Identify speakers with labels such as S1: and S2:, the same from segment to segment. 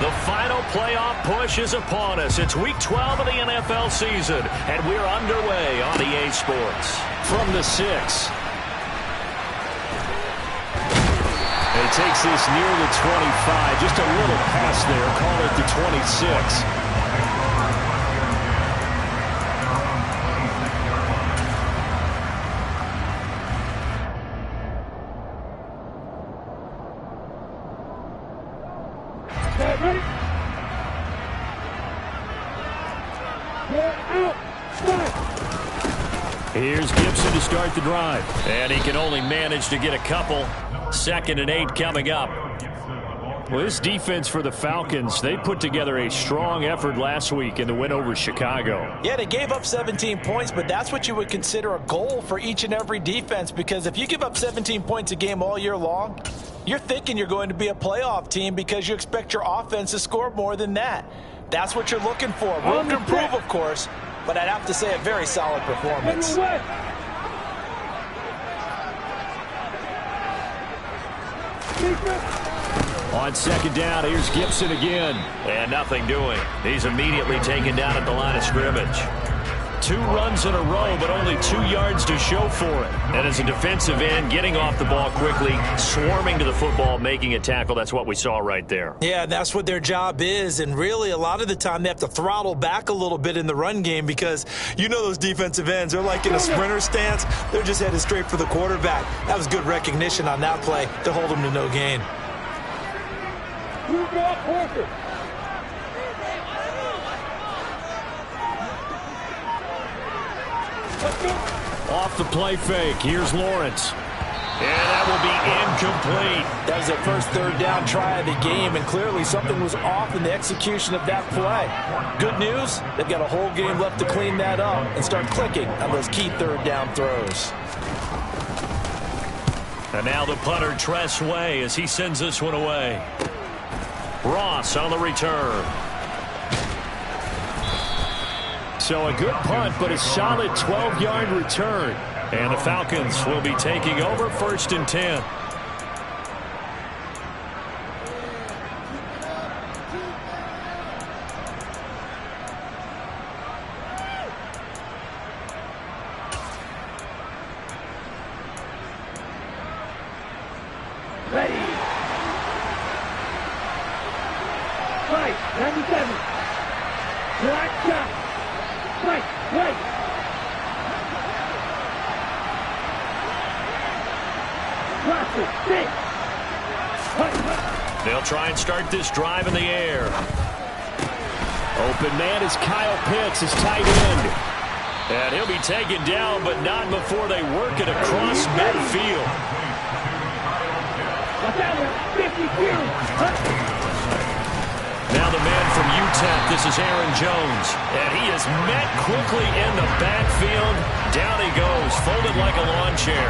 S1: The final playoff push is upon us. It's Week 12 of the NFL season, and we're underway on EA Sports. From the 6.
S2: He takes this near the 25. Just a little pass there. Call it the 26.
S1: Here's Gibson to start the drive. And he can only manage to get a couple. 2nd and 8 coming up.
S2: Well, this defense for the Falcons, they put together a strong effort last week in the win over Chicago.
S3: Yeah, they gave up 17 points, but that's what you would consider a goal for each and every defense, because if you give up 17 points a game all year long, you're thinking you're going to be a playoff team because you expect your offense to score more than that. That's what you're looking for. Room to improve, of course, but I'd have to say a very solid performance.
S1: On 2nd down, here's Gibson again. And nothing doing. He's immediately taken down at the line of scrimmage. 2 runs in a row, but only 2 yards to show for it. And as a defensive end, getting off the ball quickly, swarming to the football, making a tackle. That's what we saw right there.
S3: Yeah, that's what their job is. And really, a lot of the time, they have to throttle back a little bit in the run game because you know those defensive ends, they're like in a sprinter stance. They're just headed straight for the quarterback. That was good recognition on that play to hold them to no gain.
S1: Off the play fake. Here's Lawrence. And that will be incomplete.
S3: That was their first 3rd down try of the game, and clearly something was off in the execution of that play. Good news, they've got a whole game left to clean that up and start clicking on those key 3rd down throws.
S1: And now the punter, Tress Way, as he sends this one away. Ross on the return.
S2: So a good punt, but a solid 12-yard return.
S1: And the Falcons will be taking over 1st and 10.
S4: Ready. Right, 97. Black shot. Right, right.
S1: They'll try and start this drive in the air.
S2: Open man is Kyle Pitts, his tight end.
S1: And he'll be taken down, but not before they work it across midfield. Now the man from UTEP, this is Aaron Jones. And he is met quickly in the backfield. Down he goes, folded like a lawn chair.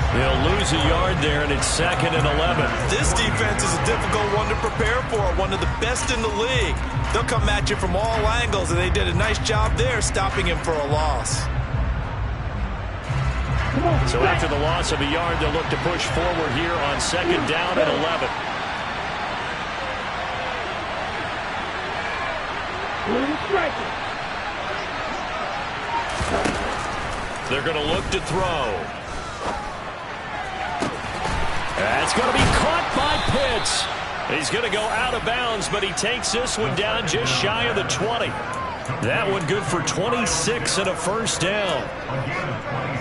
S1: They'll lose a yard there, and it's 2nd and 11.
S3: This defense is a difficult one to prepare for, one of the best in the league. They'll come at you from all angles, and they did a nice job there stopping him for a loss.
S1: So after the loss of a yard, they'll look to push forward here on 2nd down and 11. They're going to look to throw. That's going to be caught by Pitts. He's going to go out of bounds, but he takes this one down just shy of the 20. That one good for 26 and a 1st down.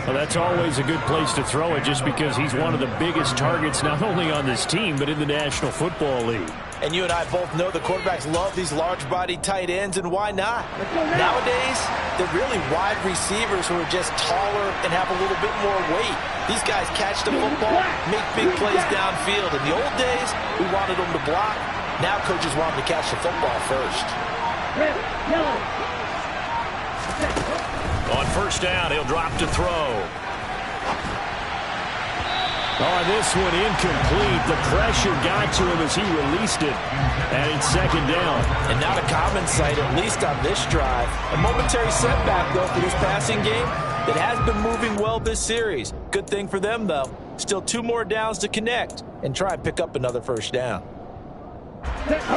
S2: Well, that's always a good place to throw it just because he's one of the biggest targets not only on this team but in the National Football League.
S3: And you and I both know the quarterbacks love these large-bodied tight ends, and why not? Nowadays, they're really wide receivers who are just taller and have a little bit more weight. These guys catch the football, make big plays downfield. In the old days, we wanted them to block. Now coaches want them to catch the football first.
S1: On 1st down, he'll drop to throw.
S2: Oh, this one incomplete. The pressure got to him as he released it. And it's 2nd down.
S3: And not a common sight, at least on this drive. A momentary setback, though, for this passing game that has been moving well this series. Good thing for them, though. Still 2 more downs to connect and try and pick up another 1st down.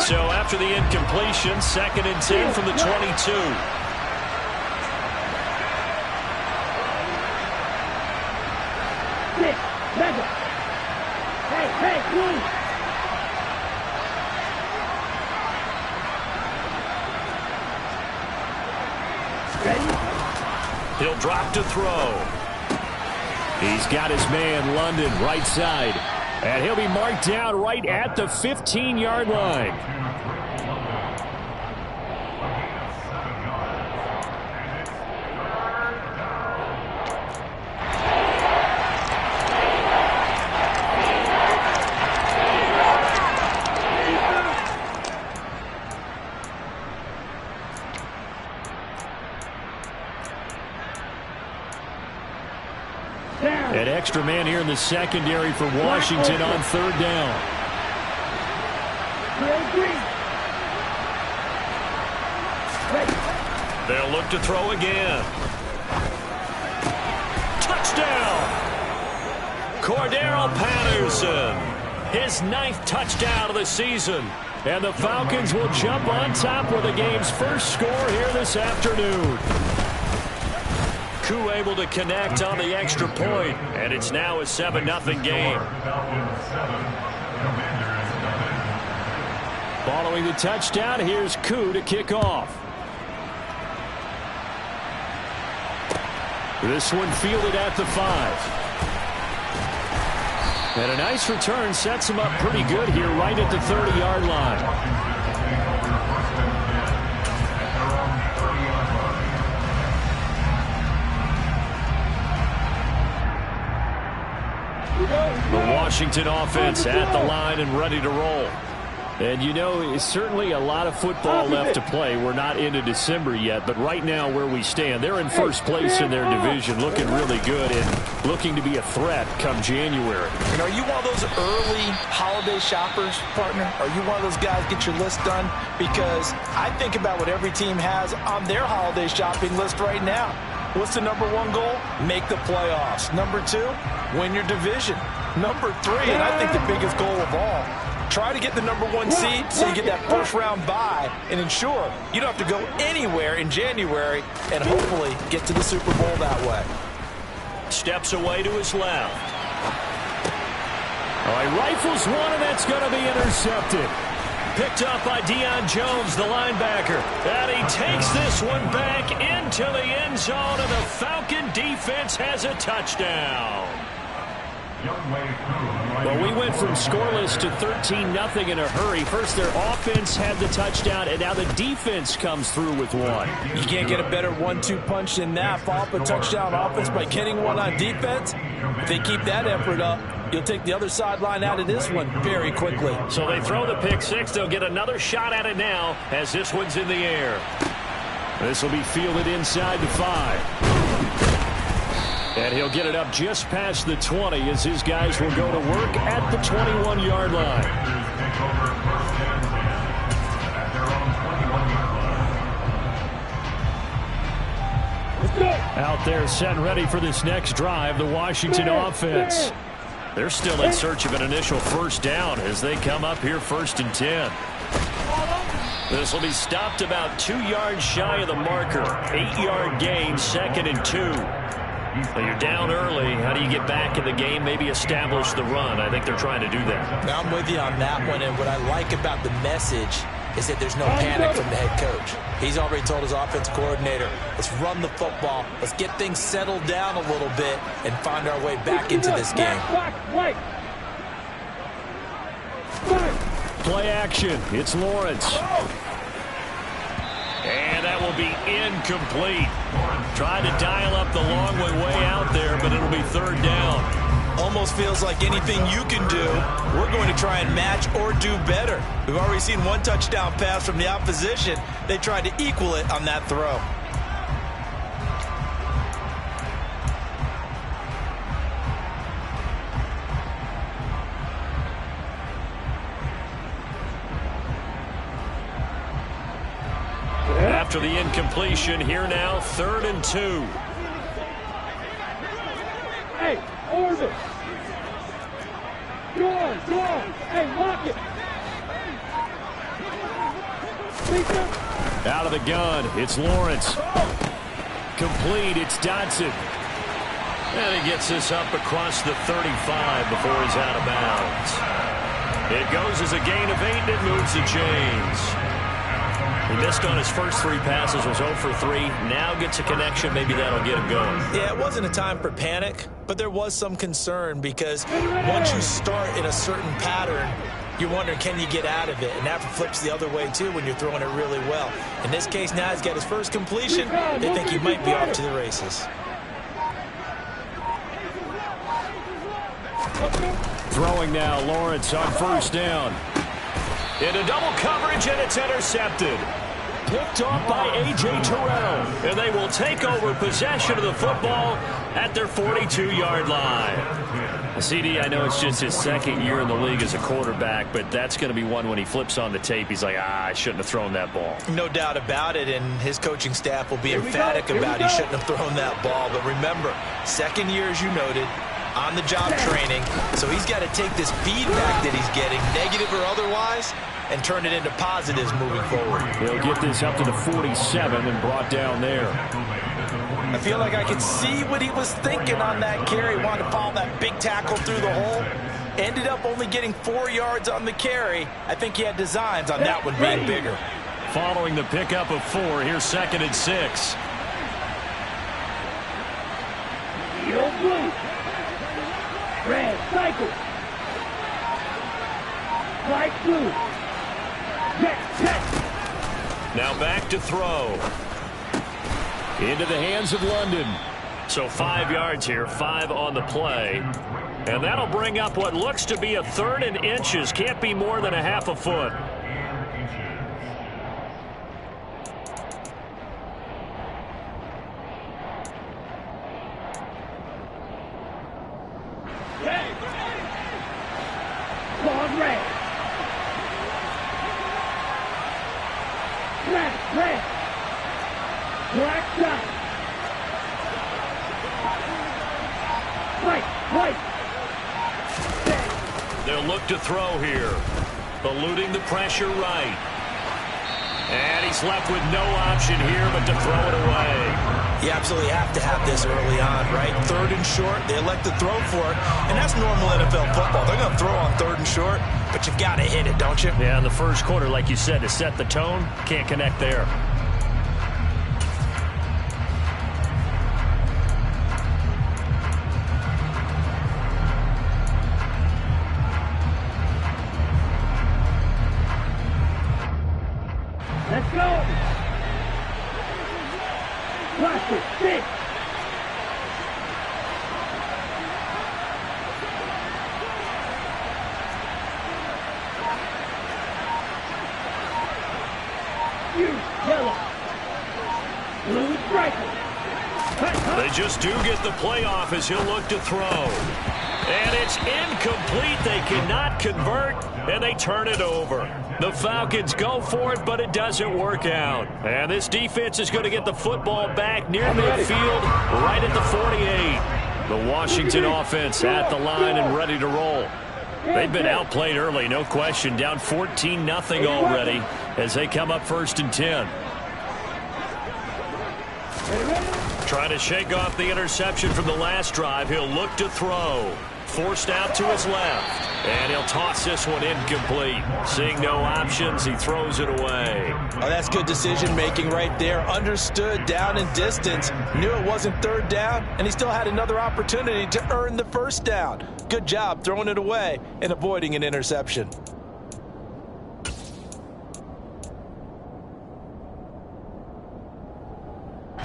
S1: So after the incompletion, 2nd and 10 from the 22. He'll drop to throw.
S2: He's got his man, London, right side. And he'll be marked down right at the 15-yard line. An extra man here in the secondary for Washington on 3rd down.
S1: They'll look to throw again. Touchdown! Cordero Patterson, his 9th touchdown of the season.
S2: And the Falcons will jump on top with the game's first score here this afternoon.
S1: Koo able to connect on the extra point, and it's now a 7-0 game.
S2: Following the touchdown, here's Koo to kick off. This one fielded at the 5. And a nice return sets him up pretty good here right at the 30-yard line.
S1: The Washington offense at the line and ready to roll.
S2: And you know, it's certainly a lot of football left to play. We're not into December yet, but right now where we stand, they're in first place in their division, looking really good and looking to be a threat come January.
S3: And are you one of those early holiday shoppers, partner? Are you one of those guys get your list done? Because I think about what every team has on their holiday shopping list right now. What's the number 1 goal? Make the playoffs. Number 2, win your division. Number 3, and I think the biggest goal of all, try to get the number 1 seed so you get that first-round bye and ensure you don't have to go anywhere in January and hopefully get to the Super Bowl that way.
S1: Steps away to his left.
S2: All right, rifles one, and that's going to be intercepted.
S1: Picked up by Deion Jones, the linebacker. And he takes this one back into the end zone, and the Falcon defense has a touchdown.
S2: Well, we went from scoreless to 13-0 in a hurry. First, their offense had the touchdown, and now the defense comes through with one.
S3: You can't get a better 1-2 punch than that. Follow up a touchdown offense by getting one on defense. If they keep that effort up, you'll take the other sideline out of this one very quickly.
S1: So they throw the pick six. They'll get another shot at it now as this one's in the air.
S2: This will be fielded inside the 5. And he'll get it up just past the 20 as his guys will go to work at the 21-yard line. Out there set and ready for this next drive, the Washington offense.
S1: They're still in search of an initial first down as they come up here 1st and 10. This will be stopped about 2 yards shy of the marker. 8-yard gain, 2nd and 2. So you're down early. How do you get back in the game? Maybe establish the run. I think they're trying to do that.
S3: Now I'm with you on that one, and what I like about the message is that there's no panic from the head coach. He's already told his offensive coordinator, let's run the football, let's get things settled down a little bit and find our way back into this game.
S2: Play action. It's Lawrence.
S1: And that will be incomplete. Trying to dial up the long way out there, but it'll be 3rd down.
S3: Almost feels like anything you can do, we're going to try and match or do better. We've already seen 1 touchdown pass from the opposition. They tried to equal it on that throw.
S1: After the incompletion, here now, 3rd and 2.
S4: Hey, Orvis! Go on! Hey, lock it!
S2: Out of the gun, it's Lawrence. Complete, it's Dodson.
S1: And he gets this up across the 35 before he's out of bounds. It goes as a gain of 8, and it moves the chains. He missed on his first 3 passes, was 0 for 3. Now gets a connection. Maybe that'll get him going.
S3: Yeah, it wasn't a time for panic, but there was some concern because once you start in a certain pattern, you're wondering, can you get out of it? And that flips the other way, too, when you're throwing it really well. In this case, now he's got his first completion. They think he might be off to the races.
S2: Throwing now, Lawrence on first down.
S1: Into double coverage, and it's intercepted.
S2: Picked off by A.J. Terrell.
S1: And they will take over possession of the football at their 42-yard line.
S2: CD, I know it's just his second year in the league as a quarterback, but that's going to be one when he flips on the tape. He's like, I shouldn't have thrown that ball.
S3: No doubt about it, and his coaching staff will be emphatic about he shouldn't have thrown that ball. But remember, second year, as you noted, on-the-job training, so he's got to take this feedback that he's getting, negative or otherwise, and turn it into positives moving forward.
S2: He'll get this up to the 47 and brought down there.
S3: I feel like I can see what he was thinking on that carry. Wanted to follow that big tackle through the hole. Ended up only getting 4 yards on the carry. I think he had designs on that one being bigger.
S2: Following the pickup of 4, here's 2nd and 6.
S4: Blue. Red, cycle. Light blue. Check.
S1: Now back to throw.
S2: Into the hands of London.
S1: So 5 yards here, 5 on the play. And that'll bring up what looks to be a 3rd and inches. Can't be more than a half a foot. They'll look to throw here. Eluding the pressure right. And he's left with no option here but to throw it away.
S3: You absolutely have to have this early on, right? 3rd and short, they elect to throw for it. And that's normal NFL football. They're going to throw on 3rd and short, but you've got to hit it, don't you?
S1: Yeah, in the first quarter, like you said, to set the tone, can't connect there.
S4: Let's go. Watch it. 6. Yellow. Blue striker.
S1: They just do get the playoff as he'll look to throw. And it's incomplete. They cannot convert, and they turn it over. The Falcons go for it, but it doesn't work out. And this defense is going to get the football back near midfield, right at the 48. The Washington offense at the line and ready to roll. They've been outplayed early, no question. Down 14-0 already as they come up 1st and 10. Trying to shake off the interception from the last drive. He'll look to throw. Forced out to his left. And he'll toss this one incomplete. Seeing no options, he throws it away.
S3: Oh, that's good decision-making right there. Understood down and distance. Knew it wasn't 3rd down, and he still had another opportunity to earn the 1st down. Good job throwing it away and avoiding an interception.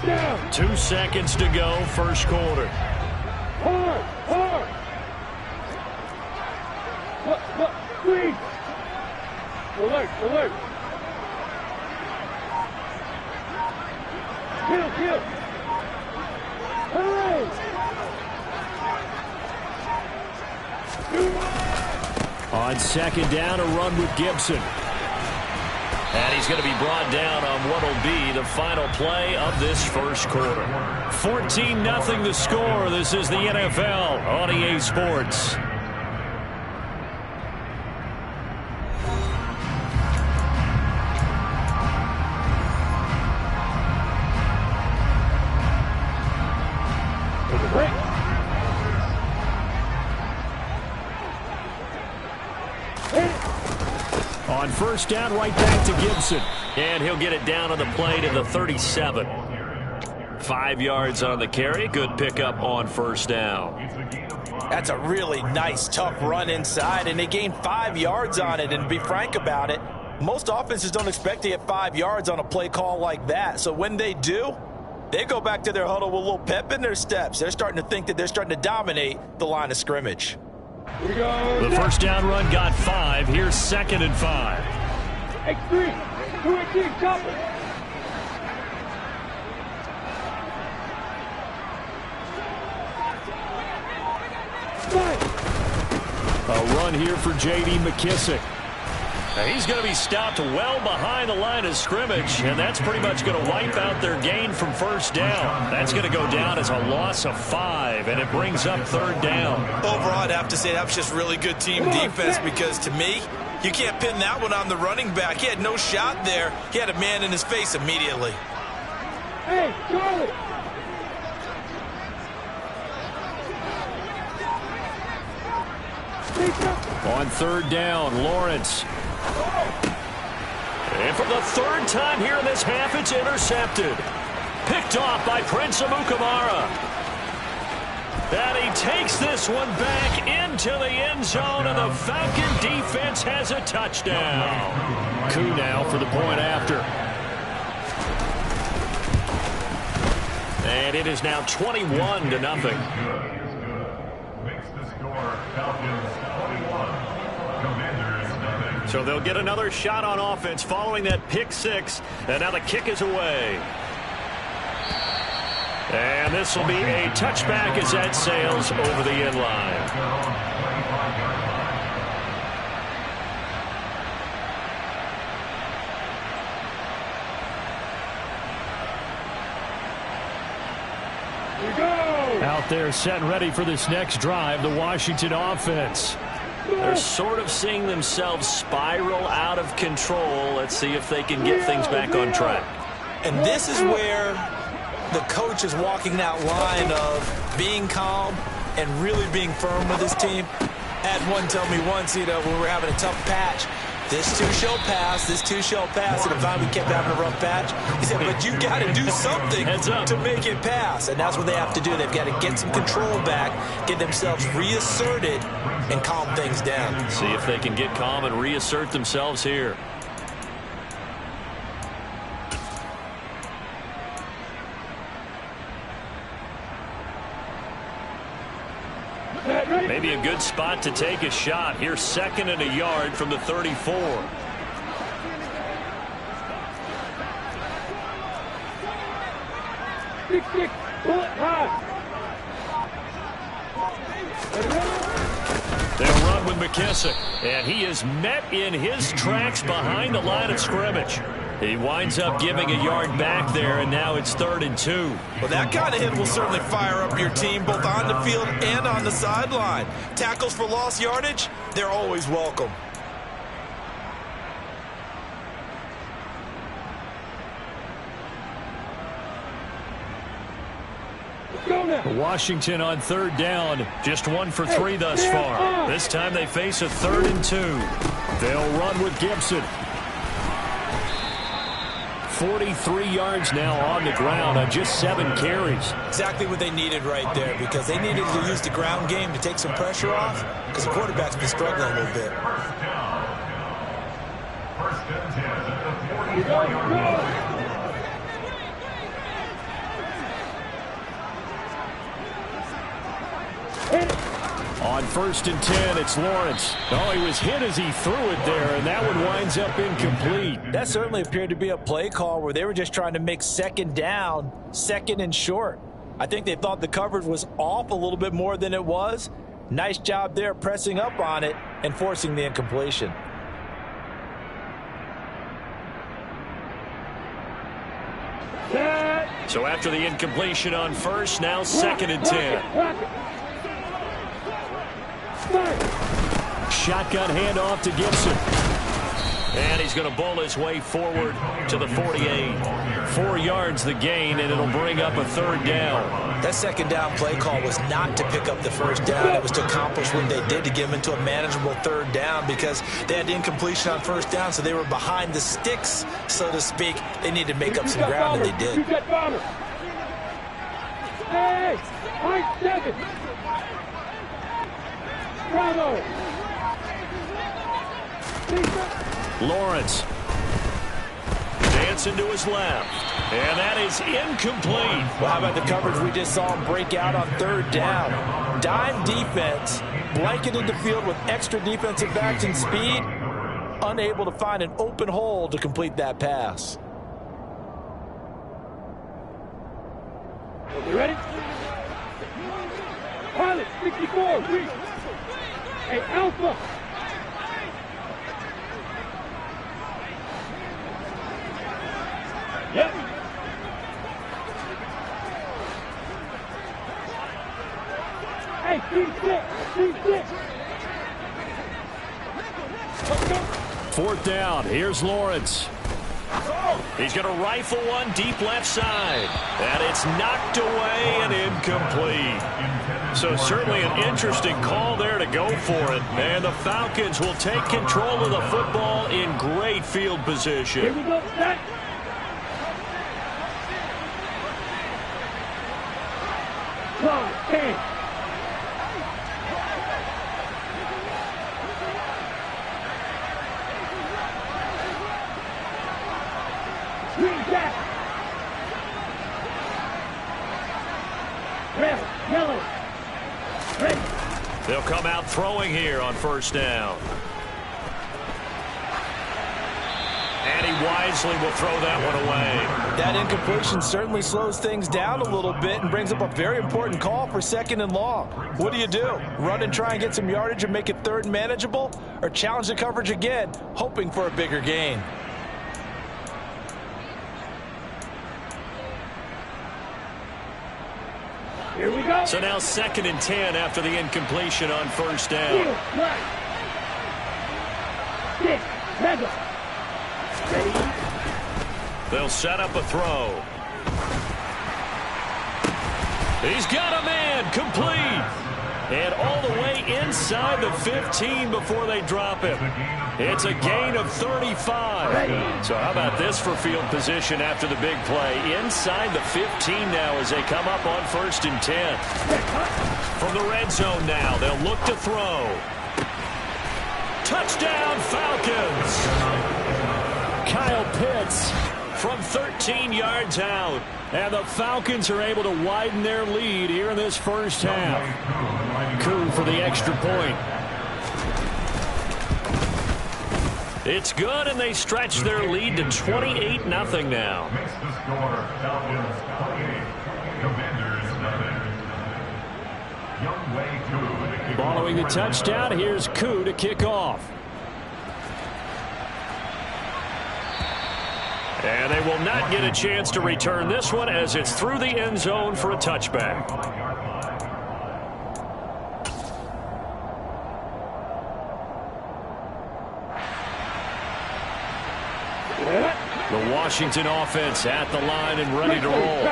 S4: Down.
S1: 2 seconds to go, first quarter.
S4: Hard. Look, please. Alert. Kill. Hooray.
S2: On 2nd down, a run with Gibson.
S1: And he's going to be brought down on what will be the final play of this first quarter. 14-0 the score. This is the NFL on EA Sports.
S2: On first down, right back to Gibson.
S1: And he'll get it down on the play to the 37. 5 yards on the carry. Good pickup on first down.
S3: That's a really nice, tough run inside, and they gained 5 yards on it. And to be frank about it, most offenses don't expect to get 5 yards on a play call like that. So when they do, they go back to their huddle with a little pep in their steps. They're starting to think that they're starting to dominate the line of scrimmage.
S2: The first down run got 5. Here's 2nd and 5.
S4: X3, 2 chopper.
S2: A run here for J.D. McKissick.
S1: Now he's going to be stopped well behind the line of scrimmage, and that's pretty much going to wipe out their gain from first down. That's going to go down as a loss of 5, and it brings up 3rd down.
S3: Overall, I'd have to say that was just really good team defense, because to me, you can't pin that one on the running back. He had no shot there. He had a man in his face immediately.
S4: Hey, Charlie.
S2: On 3rd down, Lawrence.
S1: And for the 3rd time here in this half, it's intercepted. Picked off by Prince Amukamara. And he takes this one back into the end zone, and the Falcon defense has a touchdown.
S2: Coup now for the point after.
S1: And it is now 21-0. So they'll get another shot on offense following that pick 6. And now the kick is away. And this will be a touchback as that sails over the end line.
S2: Out there set and ready for this next drive, the Washington offense.
S1: They're sort of seeing themselves spiral out of control. Let's see if they can get things back on track.
S3: And this is where the coach is walking that line of being calm and really being firm with his team. Had one tell me once, when we were having a tough patch, this too shall pass, this too shall pass. And if we kept having a rough patch, he said, but you got to do something to make it pass. And that's what they have to do. They've got to get some control back, get themselves reasserted, and calm things down.
S1: See if they can get calm and reassert themselves here. Maybe a good spot to take a shot. Here's 2nd and a yard from the 34.
S4: Six, bullet high.
S2: They'll run with McKissick, and he is met in his tracks behind the line of scrimmage. He winds up giving a yard back there, and now it's 3rd and 2.
S3: Well, that kind of hit will certainly fire up your team both on the field and on the sideline. Tackles for lost yardage, they're always welcome.
S2: Washington on 3rd down, just 1 for 3 thus far. This time they face a 3rd and 2. They'll run with Gibson. 43 yards now on the ground on just 7 carries.
S3: Exactly what they needed right there, because they needed to use the ground game to take some pressure off, because the quarterback's been struggling a little bit.
S2: On 1st and 10, it's Lawrence. Oh, he was hit as he threw it there, and that one winds up incomplete.
S3: That certainly appeared to be a play call where they were just trying to make 2nd down, 2nd and short. I think they thought the coverage was off a little bit more than it was. Nice job there pressing up on it and forcing the incompletion.
S1: So after the incompletion on 1st, now 2nd and 10.
S2: Shotgun handoff to Gibson.
S1: And he's going to bowl his way forward to the 48. 4 yards the gain, and it'll bring up a 3rd down.
S3: That 2nd down play call was not to pick up the 1st down. It was to accomplish what they did, to get them into a manageable 3rd down, because they had incompletion on 1st down, so they were behind the sticks, so to speak. They needed to make up some ground, and they did.
S4: Hey, Mike 7. Bravo.
S1: Lawrence dancing to his left, and that is incomplete.
S3: Well, how about the coverage we just saw him break out on 3rd down? Dime defense, blanketed the field with extra defensive backs and speed, unable to find an open hole to complete that pass.
S4: You ready? Pilot 64, reach. Hey, Alpha. Yep. Hey, C6. Let's go.
S2: 4th down. Here's Lawrence.
S1: He's going to rifle one deep left side. And it's knocked away and incomplete. So certainly an interesting call there to go for it. And the Falcons will take control of the football in great field position.
S4: Here we go, set. Come, 10. Green back. Red, yellow. Red.
S1: They'll come out throwing here on 1st down. And he wisely will throw that one away.
S3: That incompletion certainly slows things down a little bit and brings up a very important call for 2nd and long. What do? Run and try and get some yardage and make it 3rd manageable? Or challenge the coverage again, hoping for a bigger gain?
S4: Here we go.
S1: So now 2nd and 10 after the incompletion on 1st down.
S4: Right. 6, Mega. Ready?
S1: They'll set up a throw. He's got a man, complete. And all the way inside the 15 before they drop him. It's a gain of 35. So how about this for field position after the big play? Inside the 15 now as they come up on 1st and 10. From the red zone now, they'll look to throw. Touchdown, Falcons!
S2: Kyle Pitts
S1: from 13 yards out.
S2: And the Falcons are able to widen their lead here in this 1st half. Koo for the extra point.
S1: It's good, and they stretch their lead to 28-0 now.
S2: Following the touchdown, here's Koo to kick off.
S1: And they will not get a chance to return this one as it's through the end zone for a touchback. The Washington offense at the line and ready to roll.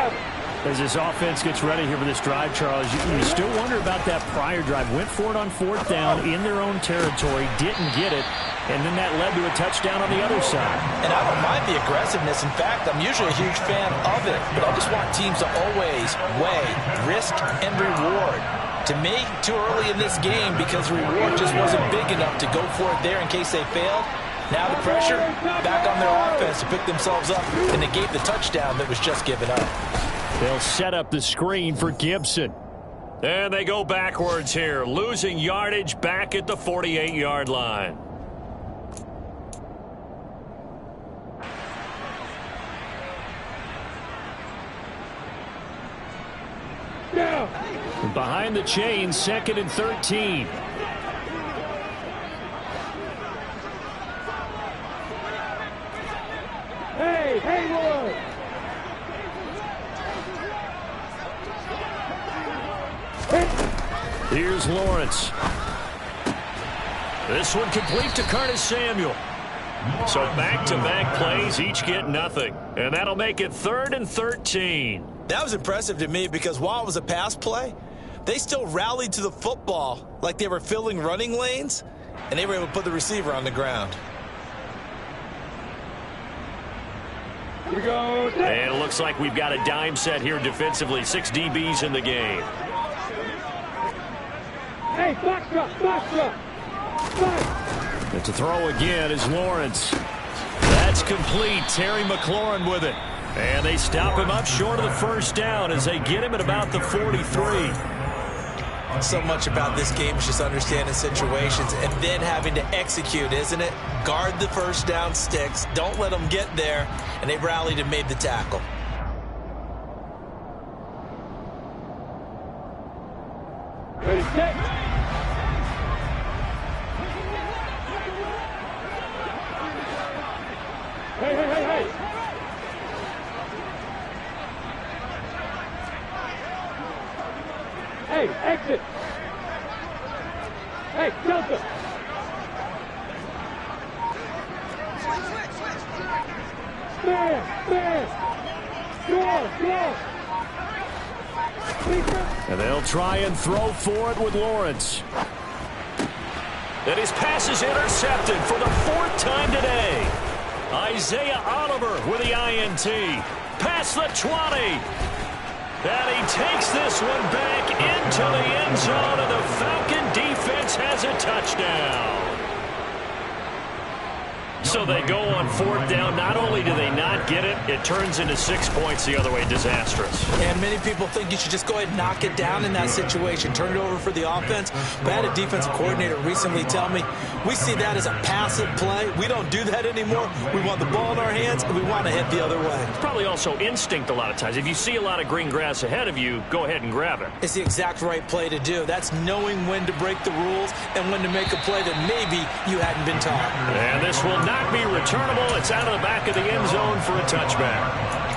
S2: As this offense gets ready here for this drive, Charles, you still wonder about that prior drive. Went for it on 4th down in their own territory, didn't get it, and then that led to a touchdown on the other side.
S3: And I don't mind the aggressiveness. In fact, I'm usually a huge fan of it, but I just want teams to always weigh risk and reward. To me, too early in this game because the reward just wasn't big enough to go for it there in case they failed. Now the pressure back on their offense to pick themselves up and negate the touchdown that was just given up.
S2: They'll set up the screen for Gibson.
S1: And they go backwards here, losing yardage back at the 48-yard line.
S2: Behind the chains, 2nd and 13.
S4: Hey, Haywood!
S2: Here's Lawrence.
S1: This one complete to Curtis Samuel.
S2: So back-to-back plays, each get nothing. And that'll make it 3rd and 13.
S3: That was impressive to me because while it was a pass play, they still rallied to the football like they were filling running lanes, and they were able to put the receiver on the ground.
S4: Here we go.
S2: And it looks like we've got a dime set here defensively. 6 DBs in the game.
S4: Hey, box drop, box drop.
S2: And to throw again is Lawrence. That's complete. Terry McLaurin with it. And they stop him up short of the first down as they get him at about the 43.
S3: So much about this game is just understanding situations and then having to execute, isn't it? Guard the first down sticks. Don't let them get there. And they rallied and made the tackle.
S4: Ready, set. Hey, hey, hey, hey. Hey, exit. Hey, Delta. Man. Score.
S2: And they'll try and throw for it with Lawrence. And his pass is intercepted for the 4th time today. Isaiah Oliver with the INT. Past the 20. And he takes this one back into the end zone, and the Falcon defense has a touchdown. So they go on 4th down. Not only do they not get it, it turns into 6 points the other way. Disastrous.
S3: And many people think you should just go ahead and knock it down in that situation. Turn it over for the offense. But I had a defensive coordinator recently tell me, we see that as a passive play. We don't do that anymore. We want the ball in our hands, and we want to head the other way.
S2: It's probably also instinct a lot of times. If you see a lot of green grass ahead of you, go ahead and grab it.
S3: It's the exact right play to do. That's knowing when to break the rules and when to make a play that maybe you hadn't been taught.
S2: And this will not be returnable. It's out of the back of the end zone for a touchback.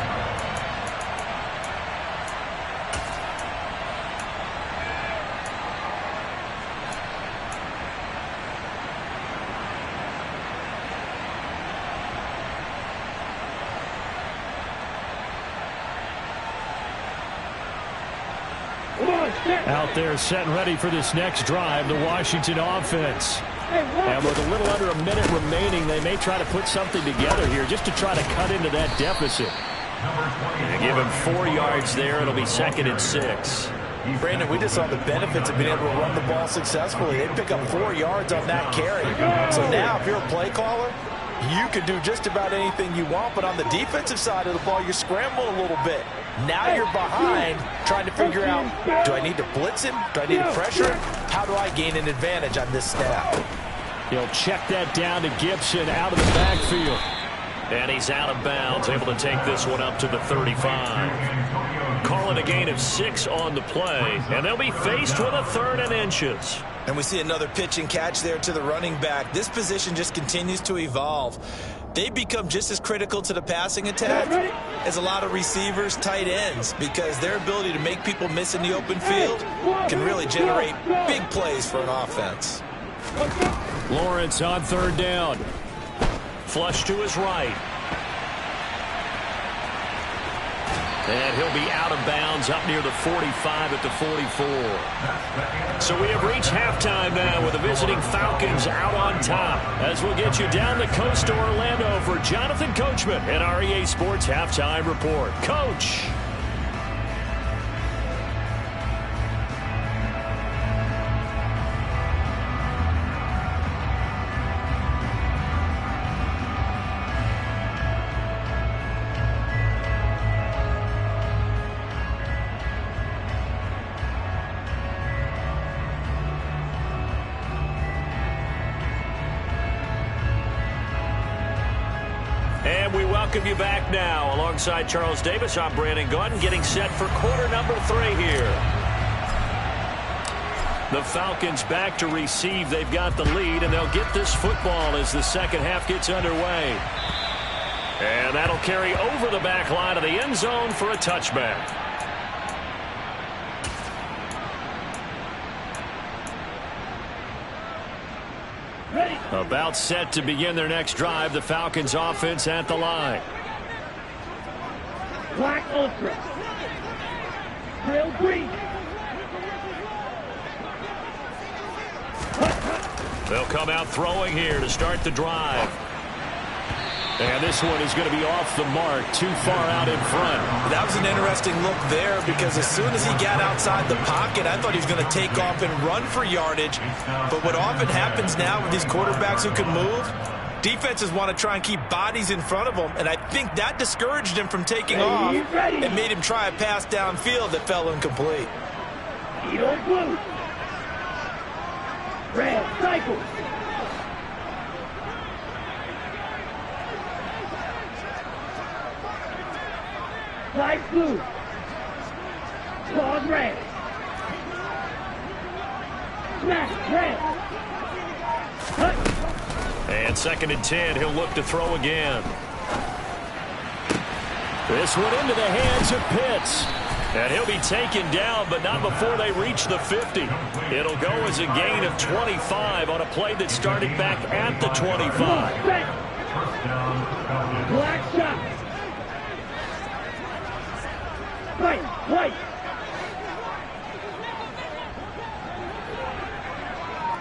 S2: Out there set and ready for this next drive, the Washington offense. And with a little under a minute remaining, they may try to put something together here just to try to cut into that deficit. And give him 4 yards there. It'll be 2nd and 6.
S3: Brandon, we just saw the benefits of being able to run the ball successfully. They pick up 4 yards on that carry. So now if you're a play caller, you can do just about anything you want. But on the defensive side of the ball, you're scrambling a little bit. Now you're behind trying to figure out, do I need to blitz him? Do I need to pressure him? How do I gain an advantage on this snap?
S2: He'll check that down to Gibson out of the backfield. And he's out of bounds, able to take this one up to the 35. Calling a gain of 6 on the play, and they'll be faced with a 3rd and inches.
S3: And we see another pitch and catch there to the running back. This position just continues to evolve. They become just as critical to the passing attack as a lot of receivers, tight ends, because their ability to make people miss in the open field can really generate big plays for an offense.
S2: Lawrence on 3rd down. Flush to his right. And he'll be out of bounds up near the 45 at the 44. So we have reached halftime now with the visiting Falcons out on top. As we'll get you down the coast to Orlando for Jonathan Coachman at our EA Sports Halftime Report. Coach. Welcome you back now. Alongside Charles Davis, I'm Brandon Gordon, getting set for quarter number 3 here. The Falcons back to receive. They've got the lead, and they'll get this football as the second half gets underway. And that'll carry over the back line of the end zone for a touchback.
S4: Ready.
S2: About set to begin their next drive. The Falcons offense at the line.
S4: Black Ultra. Trail green.
S1: They'll come out throwing here to start the drive.
S2: And this one is going to be off the mark, too far out in front.
S3: That was an interesting look there because as soon as he got outside the pocket, I thought he was going to take off and run for yardage. But what often happens now with these quarterbacks who can move, defenses want to try and keep bodies in front of them, and I think that discouraged him from taking off and made him try a pass downfield that fell incomplete.
S4: Eagle blue. Red cycle. Light blue. Claws red. Smash red.
S1: And 2nd and 10, he'll look to throw again.
S2: This one into the hands of Pitts.
S1: And he'll be taken down, but not before they reach the 50. It'll go as a gain of 25 on a play that started back at the 25.
S4: Black shot. White.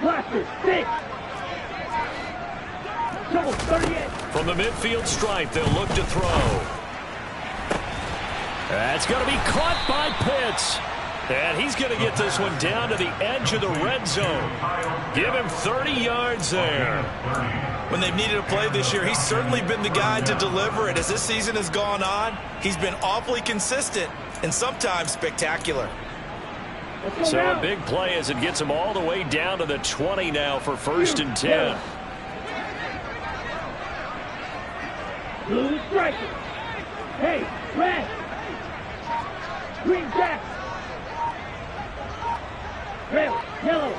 S4: Blaster, 6. Double 38.
S1: From the midfield stripe, they'll look to throw.
S2: That's going to be caught by Pitts.
S1: And he's going to get this one down to the edge of the red zone. Give him 30 yards there.
S3: When they've needed a play this year, he's certainly been the guy to deliver it. As this season has gone on, he's been awfully consistent and sometimes spectacular.
S1: So a big play as it gets him all the way down to the 20 now for 1st and 10.
S4: Blue striker. Hey, red. Green jack. Red, yellow.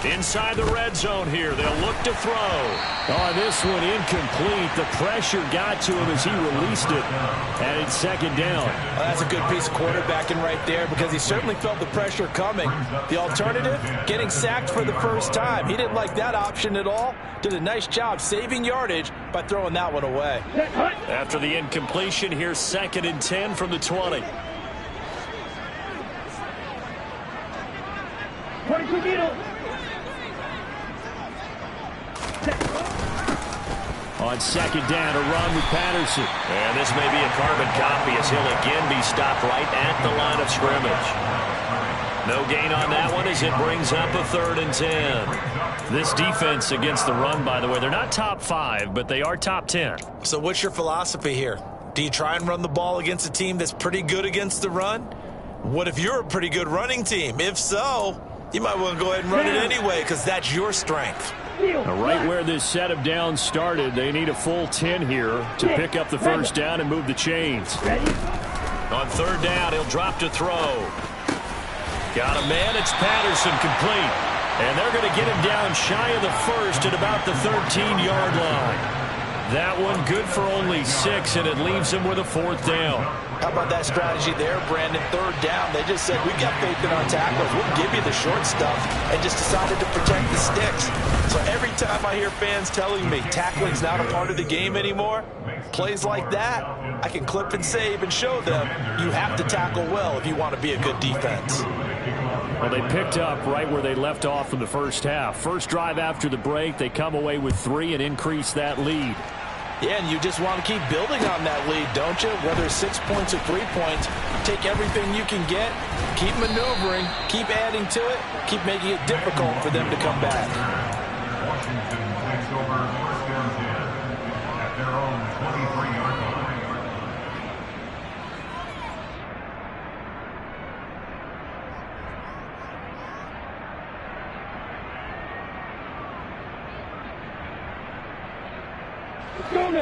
S1: Inside the red zone here, they'll look to throw.
S2: On this one, incomplete. The pressure got to him as he released it, and it's 2nd down.
S3: Well, that's a good piece of quarterbacking right there because he certainly felt the pressure coming. The alternative, getting sacked for the first time. He didn't like that option at all. Did a nice job saving yardage by throwing that one away.
S1: After the incompletion, here's 2nd and 10 from the 20.
S4: 22 needle.
S2: On 2nd down, a run with Patterson.
S1: And this may be a carbon copy as he'll again be stopped right at the line of scrimmage. No gain on that one as it brings up a 3rd and 10. This defense against the run, by the way, they're not top 5, but they are top 10.
S3: So what's your philosophy here? Do you try and run the ball against a team that's pretty good against the run? What if you're a pretty good running team? If so, you might want to go ahead and run it anyway because that's your strength.
S2: Right where this set of downs started, they need a full 10 here to pick up the 1st down and move the chains.
S1: On 3rd down, he'll drop to throw. Got a man, it's Patterson, complete. And they're going to get him down shy of the 1st at about the 13-yard line. That one good for only 6, and it leaves him with a 4th down.
S3: How about that strategy there, Brandon? 3rd down, they just said, we've got faith in our tacklers. We'll give you the short stuff, and just decided to protect the sticks. So every time I hear fans telling me tackling's not a part of the game anymore, plays like that, I can clip and save and show them you have to tackle well if you want to be a good defense.
S2: Well, they picked up right where they left off in the 1st half. First drive after the break, they come away with 3 and increase that lead.
S3: Yeah, and you just want to keep building on that lead, don't you? Whether it's 6 points or 3 points, take everything you can get, keep maneuvering, keep adding to it, keep making it difficult for them to come back.
S5: Washington takes over 1st and 10 at their own 23-yard line.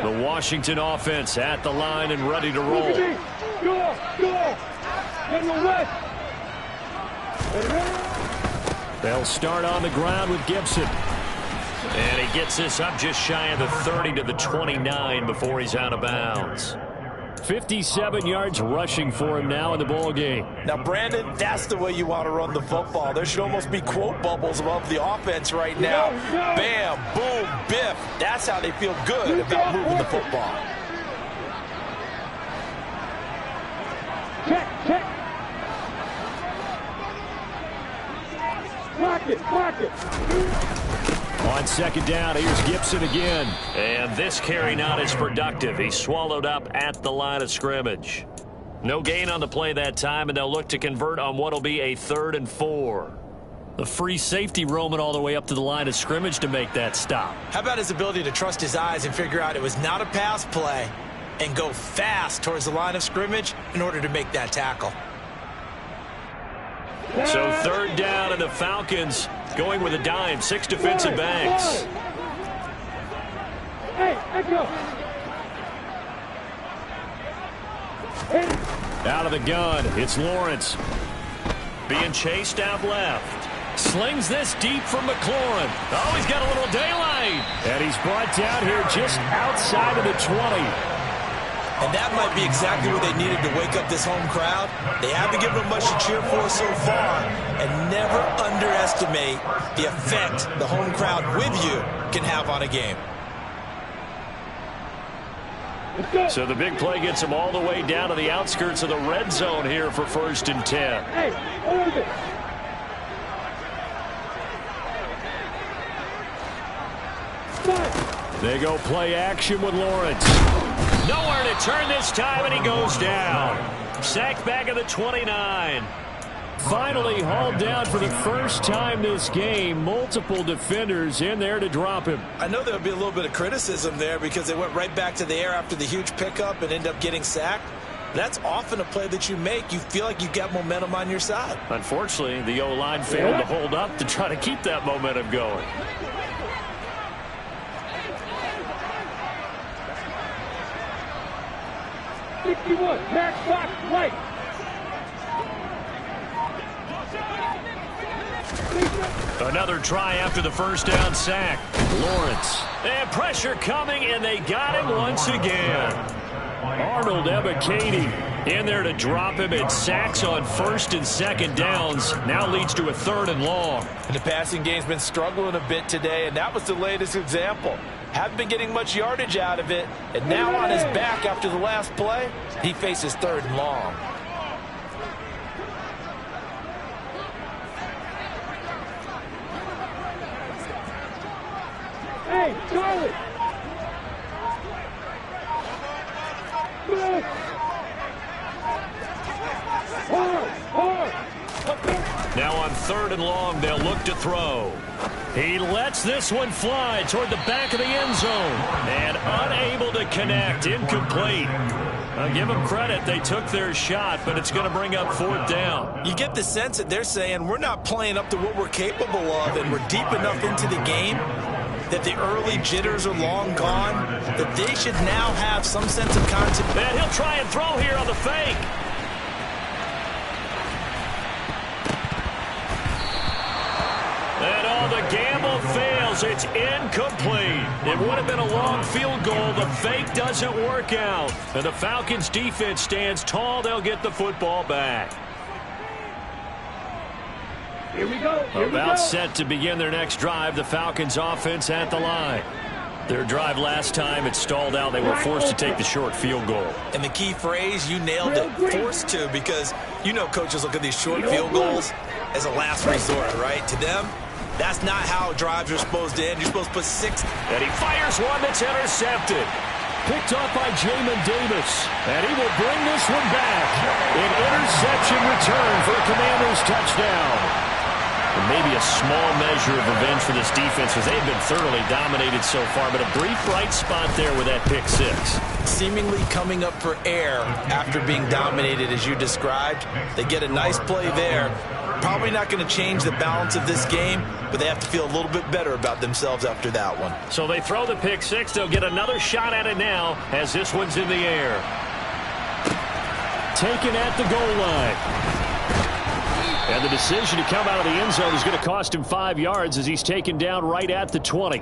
S2: The Washington offense at the line and ready to roll. They'll start on the ground with Gibson.
S1: And he gets this up just shy of the 30 to the 29 before he's out of bounds.
S2: 57 yards rushing for him now in the ball game.
S3: Now, Brandon, that's the way you want to run the football. There should almost be quote bubbles above the offense right now. Bam, boom, biff. That's how they feel good about moving the football.
S4: Check, check. Block it, block it.
S2: On second down, here's Gibson again.
S1: And this carry not as productive. He's swallowed up at the line of scrimmage. No gain on the play that time, and they'll look to convert on what will be a 3rd and 4.
S2: The free safety roaming all the way up to the line of scrimmage to make that stop.
S3: How about his ability to trust his eyes and figure out it was not a pass play and go fast towards the line of scrimmage in order to make that tackle?
S1: So 3rd down, and the Falcons going with a dime. 6 defensive backs.
S4: Hey, echo.
S2: Out of the gun, it's Lawrence.
S1: Being chased out left.
S2: Slings this deep from McLaurin. Oh, he's got a little daylight. And he's brought down here just outside of the 20.
S3: And that might be exactly what they needed to wake up this home crowd. They haven't given them much to cheer for so far. And never underestimate the effect the home crowd with you can have on a game.
S2: So the big play gets them all the way down to the outskirts of the red zone here for 1st and 10.
S4: Hey, hold it.
S2: They go play action with Lawrence.
S1: Nowhere to turn this time, and he goes down. Sacked back at the 29.
S2: Finally hauled down for the first time this game. Multiple defenders in there to drop him.
S3: I know there'll be a little bit of criticism there because they went right back to the air after the huge pickup and end up getting sacked. That's often a play that you make. You feel like you've got momentum on your side.
S2: Unfortunately, the O-line failed to hold up to try to keep that momentum going.
S4: Max box right.
S1: Another try after the 1st down sack.
S2: Lawrence.
S1: And pressure coming, and they got him once again.
S2: Arnold Ebiketie in there to drop him. It sacks on 1st and 2nd downs. Now leads to a 3rd and long.
S3: And the passing game's been struggling a bit today, and that was the latest example. Haven't been getting much yardage out of it, and now on his back after the last play, he faces 3rd and long.
S4: Hey, Charlie. Good. Hard.
S1: Now on 3rd and long, they'll look to throw.
S2: He lets this one fly toward the back of the end zone.
S1: And unable to connect. Incomplete.
S2: I'll give them credit. They took their shot, but it's going to bring up 4th down.
S3: You get the sense that they're saying we're not playing up to what we're capable of, and we're deep enough into the game that the early jitters are long gone, that they should now have some sense of confidence.
S1: And he'll try and throw here on the fake. And all the gamble fails. It's incomplete. It would have been a long field goal. The fake doesn't work out. And the Falcons defense stands tall. They'll get the football back.
S4: Here we go.
S2: About set to begin their next drive. The Falcons offense at the line. Their drive last time, it stalled out. They were forced to take the short field goal.
S3: And the key phrase, you nailed it, forced to, because you know coaches look at these short field goals as a last resort, right? To them, that's not how drives are supposed to end. You're supposed to put 6.
S1: And he fires one that's intercepted.
S2: Picked off by Jamin Davis. And he will bring this one back. An interception return for a Commanders touchdown. And maybe a small measure of revenge for this defense because they've been thoroughly dominated so far, but a brief bright spot there with that pick 6.
S3: Seemingly coming up for air after being dominated as you described. They get a nice play there. Probably not going to change the balance of this game, but they have to feel a little bit better about themselves after that one.
S1: So they throw the pick 6. They'll get another shot at it now as this one's in the air.
S2: Taken at the goal line. And the decision to come out of the end zone is going to cost him 5 yards as he's taken down right at the 20.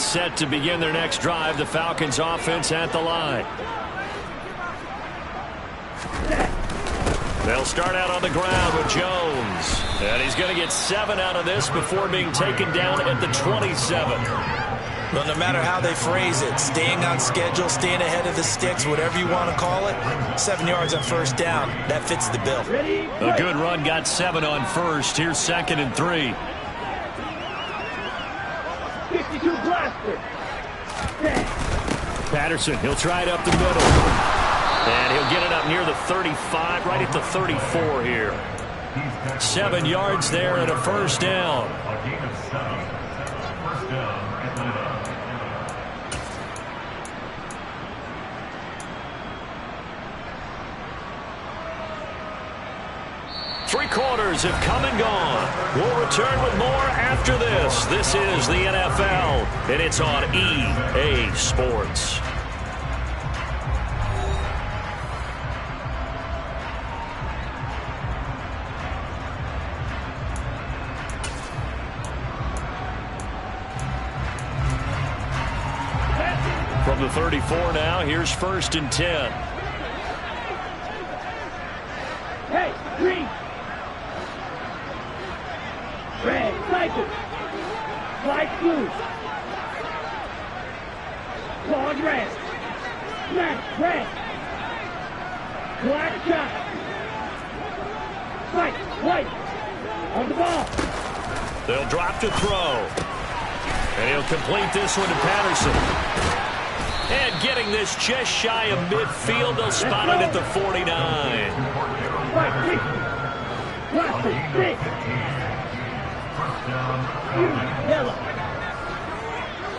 S2: gets set to begin their next drive. The Falcons offense at the line. They'll start out on the ground with Jones. And he's going to get 7 out of this before being taken down at the 27.
S3: Well, no matter how they phrase it, staying on schedule, staying ahead of the sticks, whatever you want to call it, 7 yards on first down, that fits the bill.
S2: A good run got 7 on first. Here's 2nd and 3.
S4: 52 blaster.
S2: Patterson, he'll try it up the middle. And he'll get it up near the 35, right at the 34 here. 7 yards there and a first down.
S5: A gain of 7. First down, Atlanta.
S2: 3 quarters have come and gone. We'll return with more after this. This is the NFL, and it's on EA Sports. From the 34 now, here's 1st and 10.
S4: Hey, green. Red, cycle. Light blue. Claude red. Black, red. Black shot. White. On the ball.
S2: They'll drop to throw. And he'll complete this one to Patterson. And getting this just shy of midfield, they'll spot it at the 49.
S4: White, 60. Black, 6. Yellow.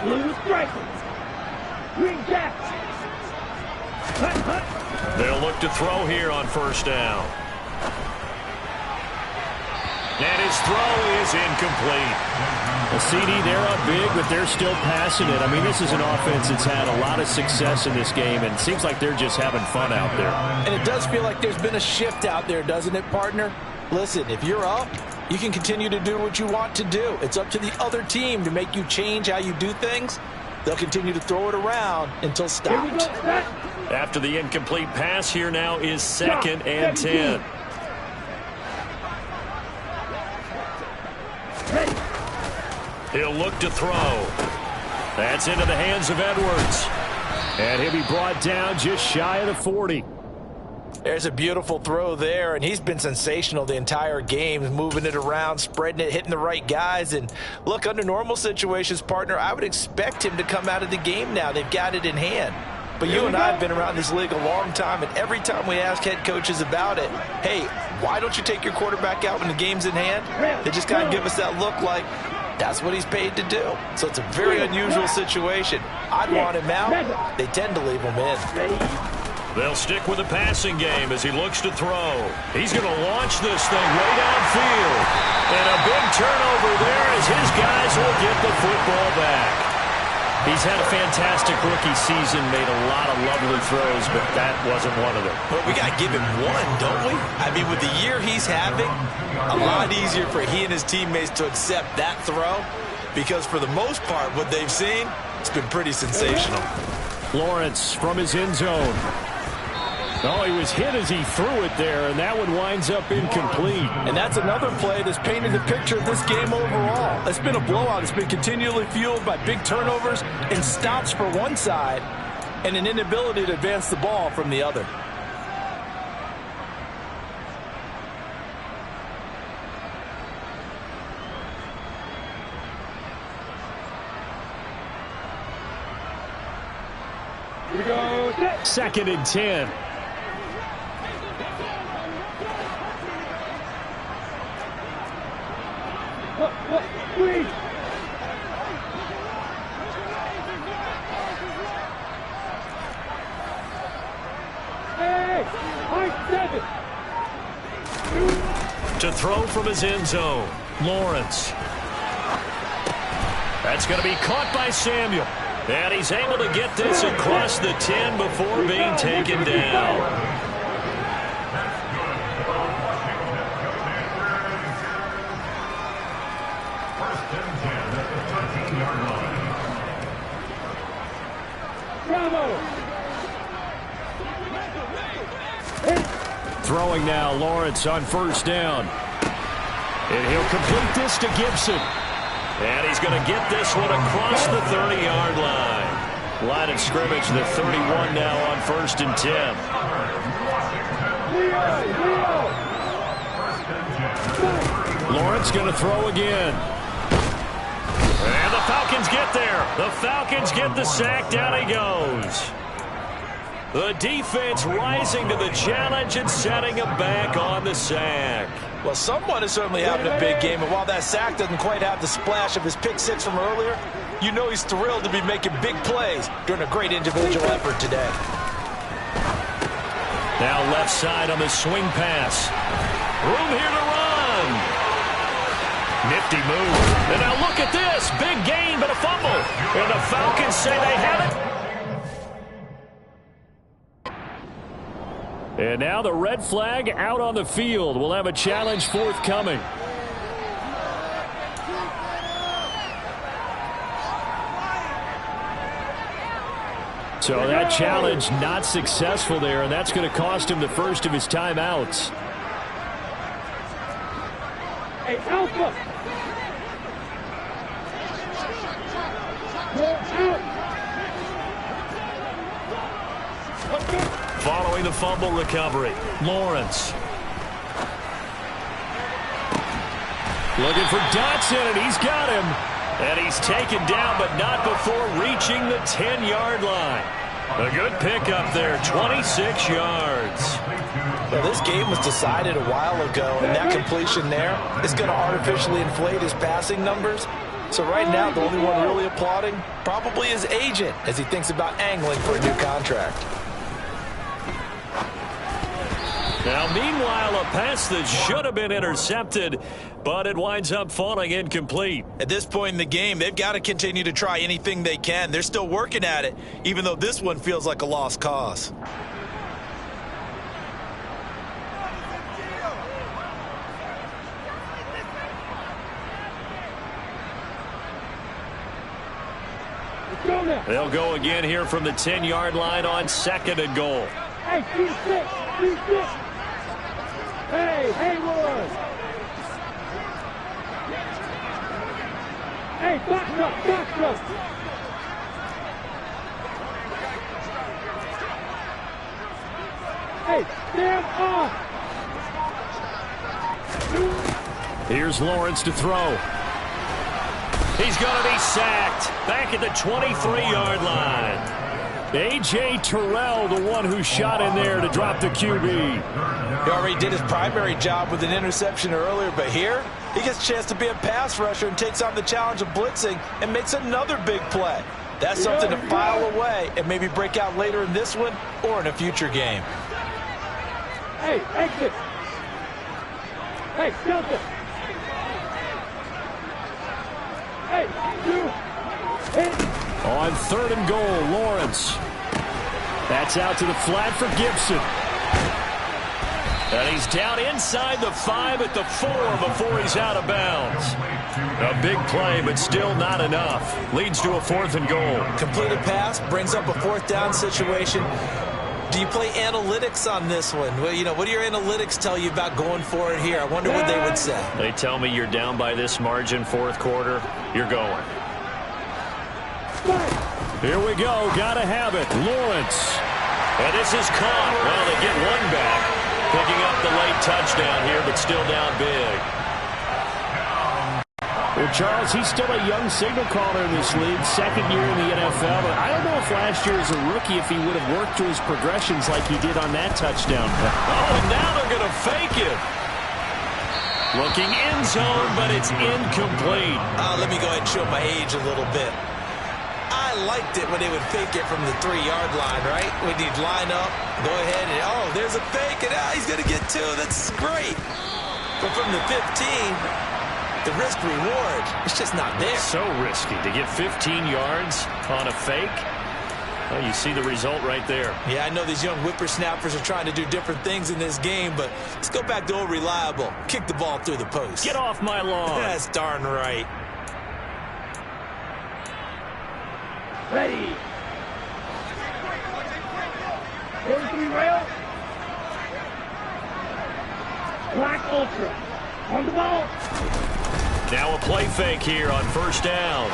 S4: Blue striker. Green cap. Hut.
S2: They'll look to throw here on first down. And his throw is incomplete. A CD, they're up big, but they're still passing it. I mean, this is an offense that's had a lot of success in this game, and it seems like they're just having fun out there.
S3: And it does feel like there's been a shift out there, doesn't it, partner? Listen, if you're up, you can continue to do what you want to do. It's up to the other team to make you change how you do things. They'll continue to throw it around until stopped.
S2: After the incomplete pass, here now is 2nd and 10. He'll look to throw. That's into the hands of Edwards. And he'll be brought down just shy of the 40.
S3: There's a beautiful throw there, and he's been sensational the entire game, moving it around, spreading it, hitting the right guys. And look, under normal situations, partner, I would expect him to come out of the game now. They've got it in hand. But you and I have been around this league a long time, and every time we ask head coaches about it, hey, why don't you take your quarterback out when the game's in hand? They just kind of give us that look like, that's what he's paid to do. So it's a very unusual situation. I'd want him out. They tend to leave him in.
S2: They'll stick with the passing game as he looks to throw. He's going to launch this thing way downfield. And a big turnover there as his guys will get the football back. He's had a fantastic rookie season, made a lot of lovely throws, but that wasn't one of them.
S3: But we got to give him one, don't we? I mean, with the year he's having, a lot easier for he and his teammates to accept that throw, because for the most part, what they've seen, it's been pretty sensational.
S2: Lawrence from his end zone. Oh, he was hit as he threw it there, and that one winds up incomplete.
S3: And that's another play that's painted the picture of this game overall. It's been a blowout. It's been continually fueled by big turnovers and stops for one side and an inability to advance the ball from the other.
S4: Here we go.
S2: 2nd and 10.
S4: Green. Hey, high 7.
S2: To throw from his end zone, Lawrence. That's going to be caught by Samuel. And he's able to get this across the 10 before being taken down. Throwing now, Lawrence on first down. And he'll complete this to Gibson.
S1: And he's going to get this one across the 30-yard line. Line of scrimmage, the 31 now on 1st and 10.
S2: Lawrence going to throw again.
S1: And the Falcons get there. The Falcons get the sack. Down he goes. The defense rising to the challenge and setting him back on the sack.
S3: Well, someone is certainly having a big game, and while that sack doesn't quite have the splash of his pick six from earlier, you know he's thrilled to be making big plays during a great individual effort today.
S1: Now left side on the swing pass. Room here to run. Nifty move. And now look at this. Big gain, but a fumble. And the Falcons say they have it.
S2: And now the red flag out on the field. We'll have a challenge forthcoming. So that challenge not successful there, and that's going to cost him the first of his timeouts.
S4: Hey, Alpha!
S1: Following the fumble recovery, Lawrence.
S2: Looking for Dotson, and he's got him.
S1: And he's taken down, but not before reaching the 10-yard line. A good pickup there, 26 yards.
S3: Well, this game was decided a while ago, and that completion there is going to artificially inflate his passing numbers. So right now, the only one really applauding probably his agent as he thinks about angling for a new contract.
S1: Now, meanwhile, a pass that should have been intercepted, but it winds up falling incomplete.
S3: At this point in the game, they've got to continue to try anything they can. They're still working at it, even though this one feels like a lost cause.
S1: They'll go again here from the 10-yard line on 2nd and goal.
S4: Hey, T6. Hey, Hayward. Hey, box up. Hey, stand off.
S2: Here's Lawrence to throw.
S1: He's going to be sacked back at the 23-yard line.
S2: A.J. Terrell, the one who shot in there to drop the QB.
S3: He already did his primary job with an interception earlier, but here he gets a chance to be a pass rusher and takes on the challenge of blitzing and makes another big play. That's something to file away and maybe break out later in this one or in a future game.
S4: Hey, exit. Hey, Delta. Hey,
S2: on 3rd and goal, Lawrence. That's out to the flat for Gibson.
S1: And he's down inside the 5 at the 4 before he's out of bounds. A big play, but still not enough. Leads to a 4th and goal.
S3: Completed pass, brings up a 4th down situation. Do you play analytics on this one? Well, you know, what do your analytics tell you about going for it here? I wonder what they would say.
S1: They tell me you're down by this margin 4th quarter. You're going.
S2: Here we go. Gotta have it. Lawrence.
S1: And this is caught. Well, they get one back. Picking up the late touchdown here, but still down big.
S2: Well, Charles, he's still a young signal caller in this league, 2nd year in the NFL. But I don't know if last year as a rookie, if he would have worked through his progressions like he did on that touchdown.
S1: Oh, and now they're going to fake it. Looking end zone, but it's incomplete.
S3: Let me go ahead and show my age a little bit. I liked it when they would fake it from the 3-yard line, right? When you'd line up, go ahead and, oh, there's a fake, and he's going to get 2. That's great. But from the 15, the risk-reward, it's just not there.
S1: So risky to get 15 yards on a fake. Well, you see the result right there.
S3: Yeah, I know these young whippersnappers are trying to do different things in this game, but let's go back to old reliable. Kick the ball through the post.
S1: Get off my lawn.
S3: That's darn right.
S4: Ready. Black Ultra. On the ball.
S1: Now a play fake here on first down.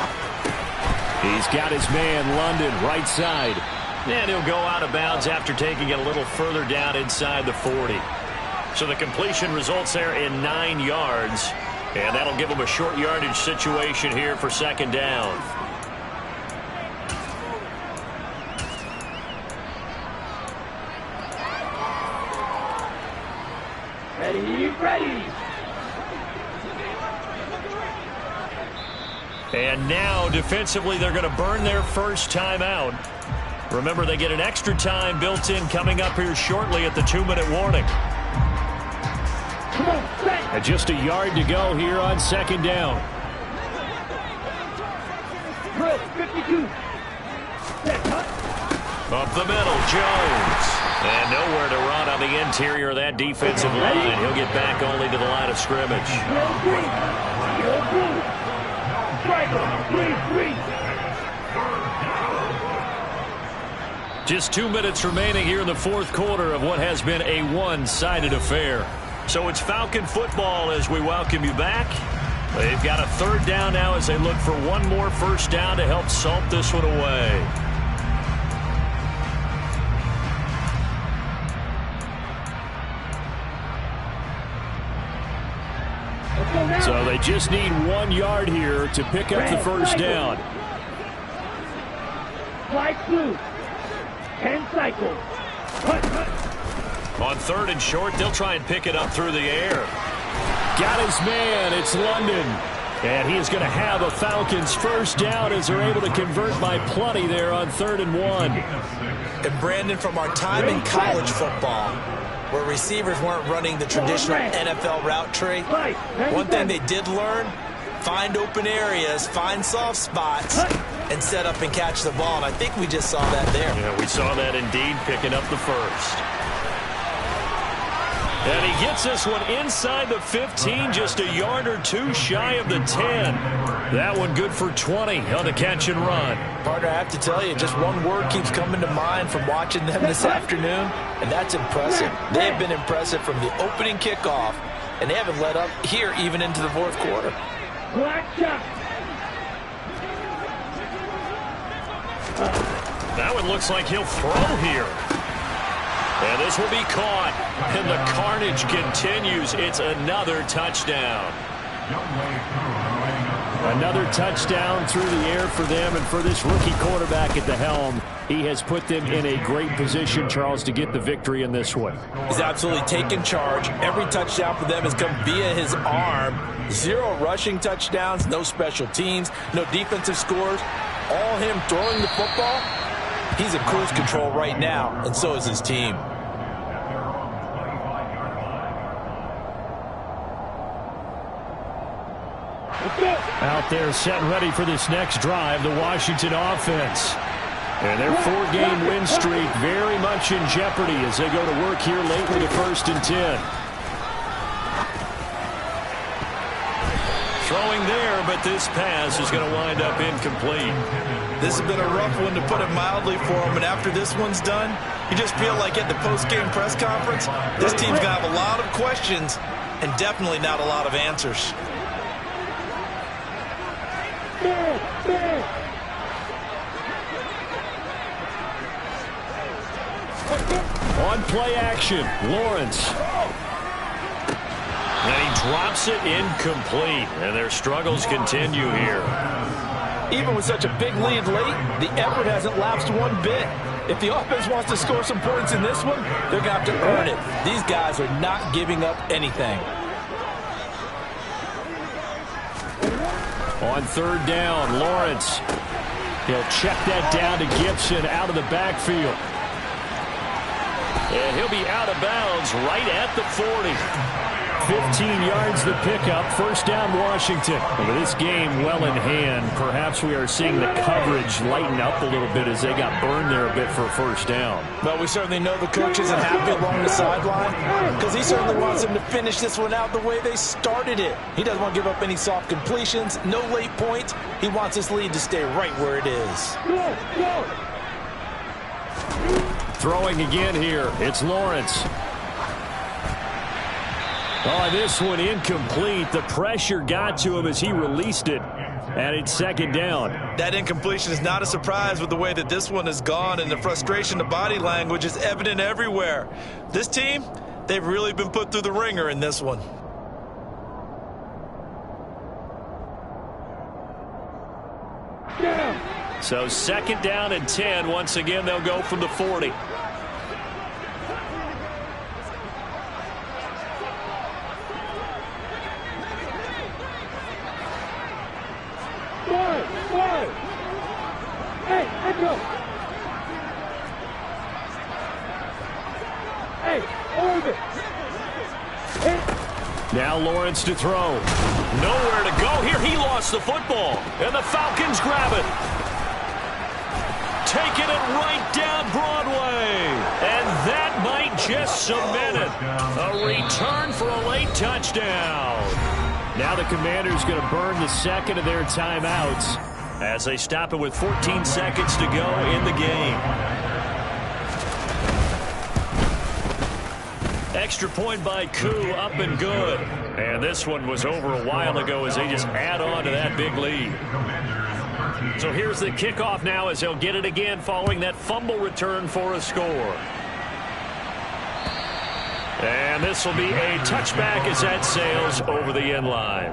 S2: He's got his man, London, right side.
S1: And he'll go out of bounds after taking it a little further down inside the 40. So the completion results there in 9 yards. And that'll give him a short yardage situation here for second down.
S4: Ready.
S1: And now defensively they're going to burn their first time out. Remember, they get an extra time built in coming up here shortly at the 2-minute warning.
S2: And just a yard to go here on second down.
S4: 52.
S1: Up the middle, Jones. And nowhere to run on the interior of that defensive line. He'll get back only to the line of scrimmage. Just 2 minutes remaining here in the fourth quarter of what has been a one-sided affair. So it's Falcon football as we welcome you back. They've got a third down now as they look for one more first down to help salt this one away.
S2: So they just need 1 yard here to pick up the first down.
S4: Flight blue. 10 cycles.
S1: On third and short, they'll try and pick it up through the air.
S2: Got his man. It's London. And he is going to have a Falcons first down as they're able to convert by plenty there on 3rd and 1.
S3: And Brandon, from our time in college football, where receivers weren't running the traditional NFL route tree, one thing they did learn, find open areas, find soft spots, and set up and catch the ball. And I think we just saw that there.
S1: Yeah, we saw that indeed, picking up the first. And he gets this one inside the 15, just a yard or two shy of the 10. That one good for 20 on the catch and run.
S3: Partner, I have to tell you, just one word keeps coming to mind from watching them this afternoon, and that's impressive. They have been impressive from the opening kickoff, and they haven't let up here even into the fourth quarter.
S1: That one looks like he'll throw here. And this will be caught. And the carnage continues. It's another touchdown.
S2: Another touchdown through the air for them, and for this rookie quarterback at the helm, he has put them in a great position, Charles, to get the victory in this one.
S3: He's absolutely taken charge. Every touchdown for them has come via his arm. 0 rushing touchdowns, no special teams, no defensive scores. All him throwing the football. He's in cruise control right now, and so is his team.
S2: Out there set and ready for this next drive, the Washington offense. And their 4-game win streak very much in jeopardy as they go to work here late with a 1st and 10.
S1: Throwing there, but this pass is going to wind up incomplete.
S3: This has been a rough one, to put it mildly, for him. And after this one's done, you just feel like at the post-game press conference, this team's going to have a lot of questions and definitely not a lot of answers.
S2: On play action, Lawrence.
S1: And he drops it incomplete. And their struggles continue here.
S3: Even with such a big lead late, the effort hasn't lapsed one bit. If the offense wants to score some points in this one, they're going to have to earn it. These guys are not giving up anything.
S2: On 3rd down, Lawrence. He'll check that down to Gibson out of the backfield.
S1: And he'll be out of bounds right at the 40.
S2: 15 yards the pickup. First down, Washington. With this game well in hand, perhaps we are seeing the coverage lighten up a little bit as they got burned there a bit for a first down.
S3: Well, we certainly know the coach isn't happy along the sideline because he certainly wants them to finish this one out the way they started it. He doesn't want to give up any soft completions, no late points. He wants this lead to stay right where it is. Go.
S2: Throwing again here, it's Lawrence. Oh, this one incomplete. The pressure got to him as he released it. And it's second down.
S3: That incompletion is not a surprise with the way that this one has gone, and the frustration, the body language is evident everywhere. This team, they've really been put through the ringer in this one.
S2: So second down and 10. Once again, they'll go from the 40.
S4: Hey, let's go. Hey, over.
S2: Now Lawrence to throw.
S1: Nowhere to go here. He lost the football. And the Falcons grab it. Taking it right down Broadway. And that might just cement it. A return for a late touchdown.
S2: Now the Commanders going to burn the second of their timeouts
S1: as they stop it with 14 seconds to go in the game. Extra point by Koo, up and good. And this one was over a while ago as they just add on to that big lead. So here's the kickoff now as they'll get it again following that fumble return for a score. And this will be a touchback as that sails over the end line.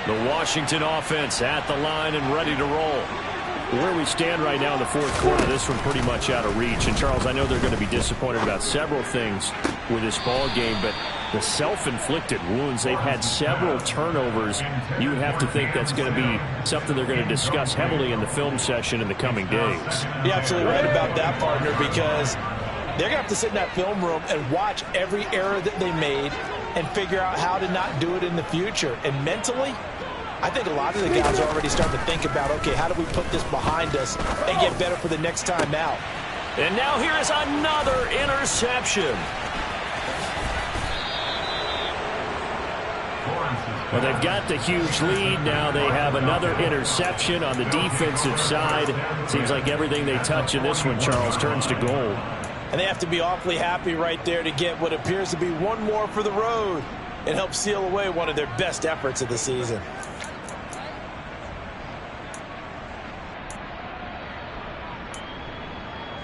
S1: The Washington offense at the line and ready to roll.
S2: Where we stand right now in the fourth quarter, this one pretty much out of reach. And, Charles, I know they're going to be disappointed about several things with this ball game, but the self-inflicted wounds, they've had several turnovers. You would have to think that's going to be something they're going to discuss heavily in the film session in the coming days.
S3: You're absolutely right about that, partner, because they're going to have to sit in that film room and watch every error that they made and figure out how to not do it in the future. And mentally, I think a lot of the guys are already starting to think about, okay, how do we put this behind us and get better for the next time out?
S1: And now here is another interception.
S2: Well, they've got the huge lead. Now they have another interception on the defensive side. Seems like everything they touch in this one, Charles, turns to gold.
S3: And they have to be awfully happy right there to get what appears to be one more for the road and help seal away one of their best efforts of the season.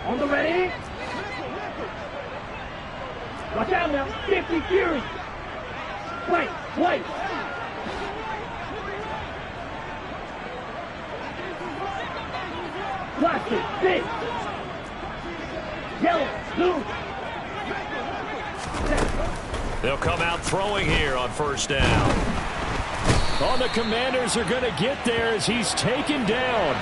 S4: On the ready. Watch out now. 50 Fury. Wait. Watch it. Six. Yellow. Blue.
S1: They'll come out throwing here on first down.
S2: Oh, the Commanders are going to get there as he's taken down.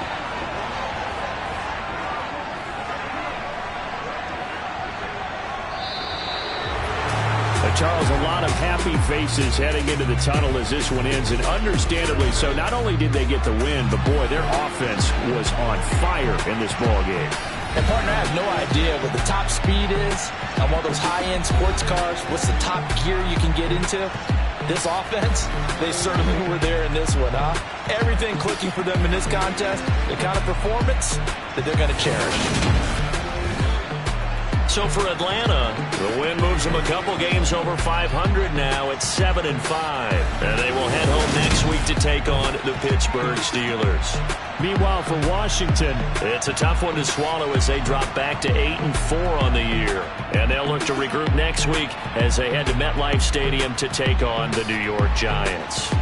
S2: Charles, a lot of happy faces heading into the tunnel as this one ends, and understandably so. Not only did they get the win, but boy, their offense was on fire in this ball game.
S3: And partner, I have no idea what the top speed is on one of those high-end sports cars. What's the top gear you can get into? This offense, they certainly were there in this one, huh? Everything clicking for them in this contest, the kind of performance that they're going to cherish.
S1: So for Atlanta, the win moves them a couple games over 500 now at 7-5. And they will head home next week to take on the Pittsburgh Steelers.
S2: Meanwhile, for Washington,
S1: it's a tough one to swallow as they drop back to 8-4 on the year. And they'll look to regroup next week as they head to MetLife Stadium to take on the New York Giants.